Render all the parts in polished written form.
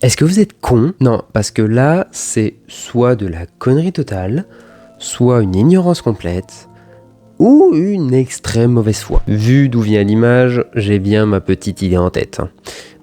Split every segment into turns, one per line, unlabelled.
Est-ce que vous êtes con? Non, parce que là, c'est soit de la connerie totale, soit une ignorance complète, ou une extrême mauvaise foi. Vu d'où vient l'image, j'ai bien ma petite idée en tête.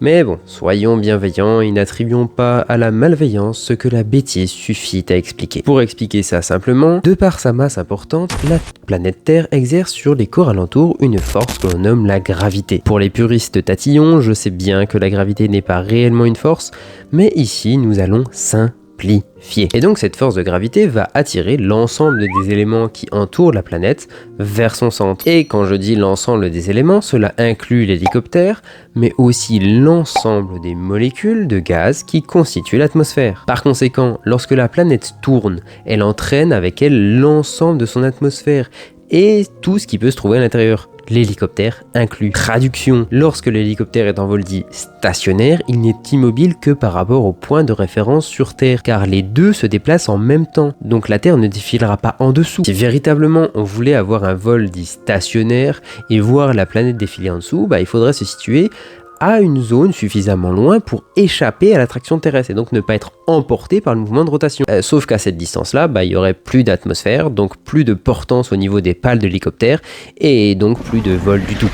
Mais bon, soyons bienveillants et n'attribuons pas à la malveillance ce que la bêtise suffit à expliquer. Pour expliquer ça simplement, de par sa masse importante, la planète Terre exerce sur les corps alentours une force que l'on nomme la gravité. Pour les puristes tatillons, je sais bien que la gravité n'est pas réellement une force, mais ici nous allons simplifier. Et donc cette force de gravité va attirer l'ensemble des éléments qui entourent la planète vers son centre. Et quand je dis l'ensemble des éléments, cela inclut l'hélicoptère, mais aussi l'ensemble des molécules de gaz qui constituent l'atmosphère. Par conséquent, lorsque la planète tourne, elle entraîne avec elle l'ensemble de son atmosphère et tout ce qui peut se trouver à l'intérieur. L'hélicoptère inclus. Traduction, lorsque l'hélicoptère est en vol dit stationnaire, il n'est immobile que par rapport au point de référence sur Terre, car les deux se déplacent en même temps, donc la Terre ne défilera pas en dessous. Si véritablement on voulait avoir un vol dit stationnaire et voir la planète défiler en dessous, il faudrait se situer à une zone suffisamment loin pour échapper à l'attraction terrestre et donc ne pas être emporté par le mouvement de rotation. Sauf qu'à cette distance-là, il y aurait plus d'atmosphère, donc plus de portance au niveau des pales de l'hélicoptère et donc plus de vol du tout.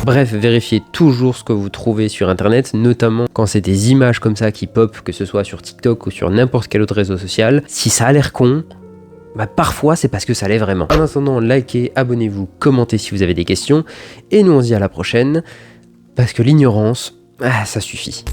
Bref, vérifiez toujours ce que vous trouvez sur internet, notamment quand c'est des images comme ça qui pop, que ce soit sur TikTok ou sur n'importe quel autre réseau social. Si ça a l'air con, parfois c'est parce que ça l'est vraiment. En attendant, likez, abonnez-vous, commentez si vous avez des questions et nous on se dit à la prochaine. Parce que l'ignorance, ça suffit.